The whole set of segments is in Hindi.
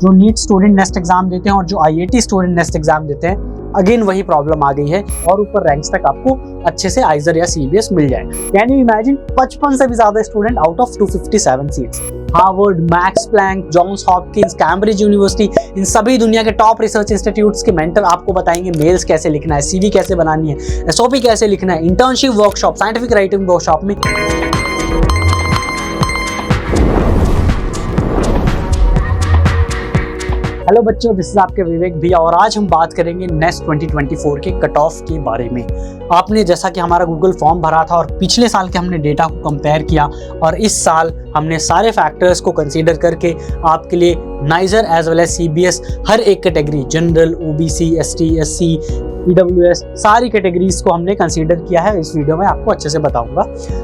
जो नीट स्टूडेंट नेस्ट एग्जाम देते हैं और जो आईआईटी स्टूडेंट नेस्ट एग्जाम देते हैं, अगेन वही प्रॉब्लम आ गई है और ऊपर रैंक्स तक आपको अच्छे से आइजर या सीबीएस मिल जाए। कैन यू इमेजिन 55 से भी ज्यादा student out of 257 seats. Harvard, Max Planck, Johns Hopkins, Cambridge university, इन सभी दुनिया के टॉप रिसर्च इंस्टीट्यूट्स के मेंटर आपको बताएंगे मेल्स कैसे लिखना है, सीवी कैसे बनानी है, एसओपी कैसे लिखना है, internship workshop, scientific writing workshop में। हेलो बच्चों, दिस इज आपके विवेक भैया और आज हम बात करेंगे नेस्ट 2024 के कट ऑफ के बारे में। आपने जैसा कि हमारा गूगल फॉर्म भरा था और पिछले साल के हमने डेटा को कंपेयर किया और इस साल हमने सारे फैक्टर्स को कंसीडर करके आपके लिए NISER as well as CBS हर एक category, general, OBC, ST, SC, EWS, सारी कैटेगरीज को हमने कंसीडर किया है। इस वीडियो में आपको अच्छे से बताऊंगा।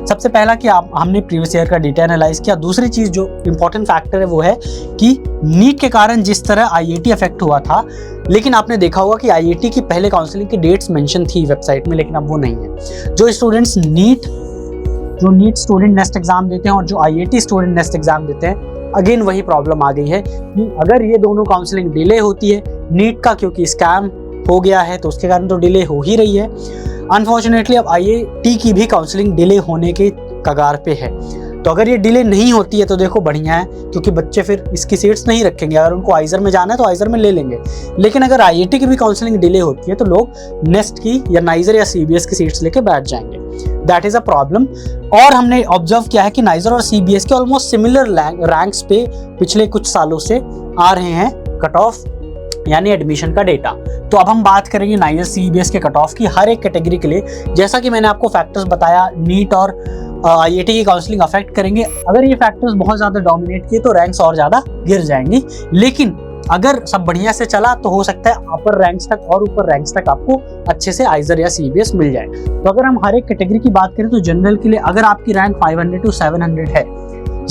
सबसे पहला कि हमने प्रीवियस ईयर का डेटा एनालाइज किया। दूसरी चीज जो इंपॉर्टेंट फैक्टर है वो है कि नीट के कारण जिस तरह आईआईटी अफेक्ट हुआ था, लेकिन आपने देखा होगा कि आईआईटी की पहले काउंसलिंग की डेट्स मेंशन थी वेबसाइट में, लेकिन अब वो नहीं है। जो students NEET student NEST exam देते हैं और जो आईआईटी स्टूडेंट नेस्ट एग्जाम देते हैं, अगेन वही प्रॉब्लम आ गई है कि अगर ये दोनों काउंसलिंग डिले होती है नीट का, क्योंकि स्कैम हो गया है तो उसके कारण तो डिले हो ही रही है। अनफॉर्चुनेटली अब आईआईटी की भी काउंसलिंग डिले होने के कगार पे है। तो अगर ये डिले नहीं होती है तो देखो बढ़िया है, क्योंकि बच्चे फिर इसकी सीट्स नहीं रखेंगे। अगर उनको आइजर में जाना है तो आइजर में ले लेंगे, लेकिन अगर आईआईटी की भी काउंसलिंग डिले होती है तो लोग नेस्ट की या नाइजर या सीबीएस की सीट्स लेके बैठ जाएंगे। That is a problem. और हमने ऑब्जर्व किया है कि नाइजर और सीबीएस के ऑलमोस्ट सिमिलर रैंक्स पे पिछले कुछ सालों से आ रहे हैं कट ऑफ यानी एडमिशन का डेटा। तो अब हम बात करेंगे नाइजर सीबीएस के कट ऑफ की हर एक कैटेगरी के लिए। जैसा कि मैंने आपको फैक्टर्स बताया, नीट और आईआईटी की काउंसलिंग अफेक्ट करेंगे। अगर ये फैक्टर्स बहुत ज्यादा डोमिनेट किए तो रैंक्स और ज्यादा गिर जाएंगी, लेकिन अगर सब बढ़िया से चला तो हो सकता है अपर रैंक्स तक और ऊपर रैंक्स तक आपको अच्छे से आइजर या सीबीएस मिल जाए। तो अगर हम हर एक कैटेगरी की बात करें तो जनरल के लिए अगर आपकी रैंक 500 to 700 है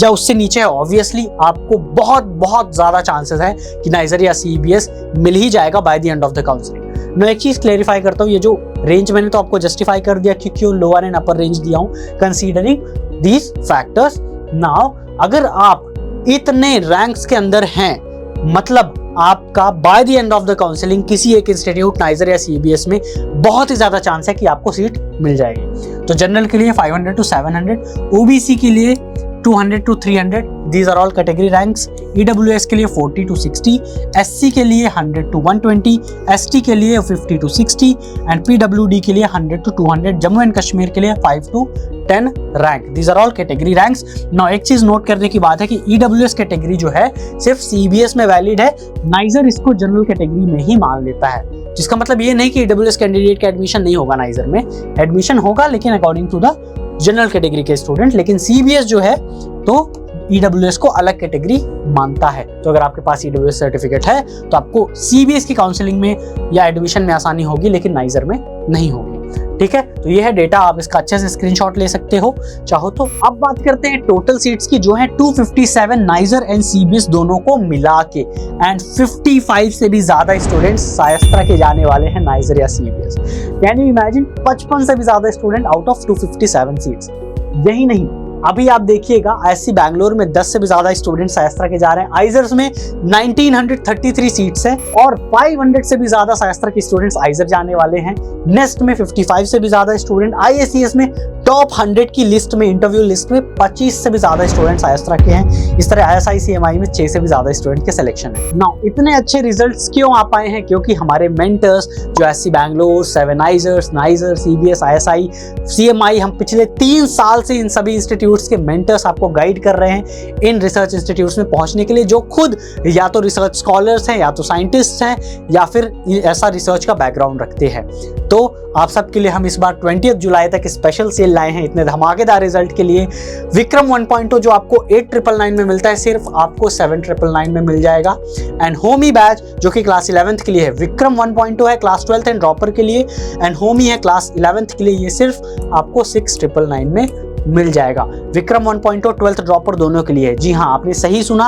या उससे नीचे है, ऑब्वियसली आपको बहुत बहुत ज्यादा चांसेस है कि नाइजर या सीबीएस मिल ही जाएगा by the end of the counselling. मैं एक चीज क्लेरिफाई करता हूँ, ये जो रेंज मैंने तो आपको जस्टिफाई कर दिया कि क्यों लोअर एंड अपर रेंज दिया हूँ, कंसीडरिंग दीज फैक्टर्स। नाउ अगर आप इतने रैंक्स के अंदर हैं, मतलब आपका by the end of the counselling किसी एक इंस्टीट्यूट नाइजर या सीबीएस में बहुत ही ज्यादा चांस है कि आपको सीट मिल जाएगी। तो जनरल के लिए 500 to 700, ओबीसी के लिए 200 to 300, these are all category ranks। EWS के लिए 40 to 60, SC के लिए 100 to 120, ST के लिए 50 to 60 and PWD के लिए 100 to 200, जम्मू एंड कश्मीर के लिए 5 to 10 rank. These are all category ranks। Now एक चीज नोट करने की बात है कि EWS कैटेगरी जो है सिर्फ CBS में वैलिड है, नाइजर इसको जनरल कैटेगरी में ही मान लेता है, जिसका मतलब ये नहीं कि EWS कैंडिडेट का एडमिशन नहीं होगा, नाइजर में एडमिशन होगा लेकिन according to the general category के स्टूडेंट। लेकिन सीबीएस जो है तो ईडब्ल्यूएस को अलग कैटेगरी मानता है। तो अगर आपके पास ईडब्ल्यूएस सर्टिफिकेट है तो आपको सीबीएस की काउंसलिंग में या एडमिशन में आसानी होगी, लेकिन नाइजर में नहीं होगी। ठीक है, तो ये है डेटा, आप इसका अच्छे से स्क्रीनशॉट ले सकते हो चाहो तो। अब बात करते हैं टोटल सीट्स की, जो है 257 नाइजर एंड सीबीएस दोनों को मिला के, एंड 55 से भी ज्यादा स्टूडेंट्स शायस्ता के जाने वाले हैं नाइजर या सीबीएस। कैन यू इमेजिन 55 से भी ज्यादा स्टूडेंट आउट ऑफ 257 सीट्स। यही नहीं, अभी आप देखिएगा आईएससी बैंगलोर में 10 से भी ज्यादा स्टूडेंट शायस्ता के जा रहे हैं। आइजर्स में 1933 सीट्स है और 500 से भी ज्यादा शायस्ता के स्टूडेंट्स आइजर जाने वाले हैं। नेस्ट में 55 से भी ज्यादा स्टूडेंट, आईएससीएस में टॉप 100 की लिस्ट में, इंटरव्यू लिस्ट में 25 से भी ज्यादा स्टूडेंट्स शायस्ता के हैं। इस तरह ISI-CMI में 6 से भी ज्यादा स्टूडेंट के सिलेक्शन है। नाउ इतने अच्छे रिजल्ट्स क्यों आ पाए हैं? क्योंकि हमारे मेंटर्स जो SC Bangalore, 7 IISERs, NISER, CBS, ISI-CMI, हम पिछले 3 साल से इन सभी इंस्टीट्यूट्स के मेंटर्स आपको गाइड कर रहे हैं इन रिसर्च इंस्टीट्यूट्स में पहुंचने के लिए, जो खुद या तो रिसर्च स्कॉलर्स हैं या तो साइंटिस्ट हैं या फिर ऐसा रिसर्च का बैकग्राउंड रखते हैं। तो आप सबके लिए हम इस बार 20 जुलाई तक स्पेशल सेल लाए हैं इतने धमाकेदार रिजल्ट के लिए। विक्रम 1.0 जो आपको 8999 में मिलता है, सिर्फ आपको 7999 में मिल जाएगा। एंड होमी बैच जो कि क्लास 11th के लिए है, विक्रम 1.0 है क्लास 12th एंड ड्रॉपर के लिए, एंड होमी है क्लास 11th के लिए, ये सिर्फ आपको 6999 में मिल जाएगा। विक्रम 1.0 12th ड्रॉपर दोनों के लिए है। जी हाँ, आपने सही सुना।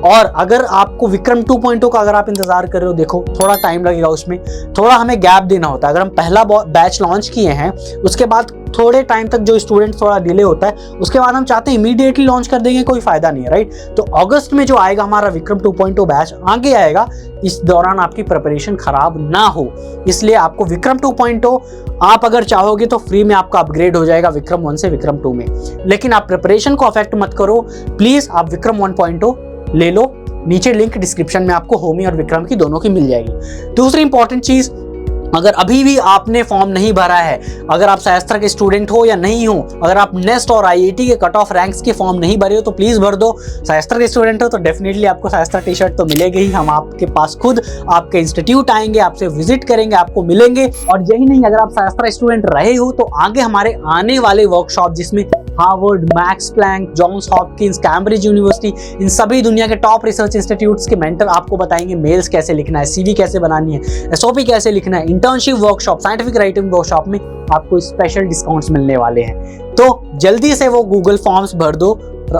और अगर आपको विक्रम 2.0 का अगर आप इंतजार कर रहे हो, देखो थोड़ा टाइम लगेगा, उसमें थोड़ा हमें गैप देना होता है। अगर हम पहला बैच लॉन्च किए हैं उसके बाद थोड़े टाइम तक जो स्टूडेंट थोड़ा डिले होता है, उसके बाद हम चाहते हैं इमीडिएटली लॉन्च कर देंगे, कोई फायदा नहीं है, राइट। तो अगस्त में जो आएगा हमारा विक्रम 2.0 बैच आगे आएगा, इस दौरान आपकी प्रिपरेशन खराब ना हो, इसलिए आपको विक्रम 2.0 आप अगर चाहोगे तो फ्री में आपका अपग्रेड हो जाएगा विक्रम 1 से विक्रम 2 में। लेकिन आप प्रिपरेशन को अफेक्ट मत करो प्लीज, आप विक्रम 1.0 ले लो, नीचे लिंक डिस्क्रिप्शन में आपको होमी और विक्रम की दोनों की मिल जाएगी। दूसरी इंपॉर्टेंट चीज, अगर अभी भी आपने फॉर्म नहीं भरा है, अगर आप शास्त्रा के स्टूडेंट हो या नहीं हो, अगर आप नेस्ट और आईआईटी के कट ऑफ रैंक्स के फॉर्म नहीं भरे हो तो प्लीज भर दो। शास्त्रा के स्टूडेंट हो तो डेफिनेटली आपको शास्त्रा टी शर्ट तो मिलेगी ही, हम आपके पास खुद आपके इंस्टीट्यूट आएंगे, आपसे विजिट करेंगे, आपको मिलेंगे। और यही नहीं, अगर आप शास्त्रा स्टूडेंट रहे हो तो आगे हमारे आने वाले वर्कशॉप जिसमें Harvard, Max Planck, Johns Hopkins, Cambridge university, इन सभी दुनिया के टॉप रिसर्च इंस्टीट्यूट्स के मेंटर आपको बताएंगे मेल्स कैसे लिखना है, सीवी कैसे बनानी है, एसओपी कैसे लिखना है। Internship workshop, scientific writing workshop में आपको स्पेशल डिस्काउंट्स मिलने वाले हैं, तो जल्दी से वो गूगल फॉर्म्स भर दो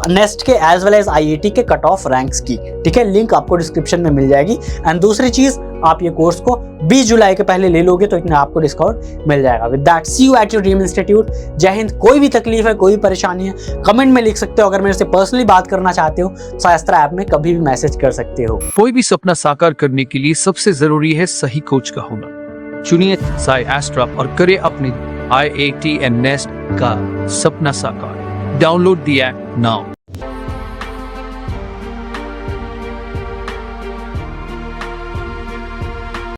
नेस्ट के एज वेल एज आईआईटी के कट ऑफ रैंक्स की, ठीक है। लिंक आपको डिस्क्रिप्शन में मिल जाएगी। एंड दूसरी चीज, आप ये कोर्स को 20 जुलाई के पहले ले लोगे तो इतना आपको डिस्काउंट मिल जाएगा। With that see you at your dream institute. जय हिंद। कोई भी तकलीफ है, कोई परेशानी है, कमेंट में लिख सकते हो। अगर मेरे से पर्सनली बात करना चाहते हो, शास्त्रा ऐप में कभी भी मैसेज कर सकते हो। कोई भी सपना साकार करने के लिए सबसे जरूरी है सही कोच का होना। चुनिए साई एस्ट्रा और करें अपने IIT एंड नेस्ट का सपना साकार। Download the app now.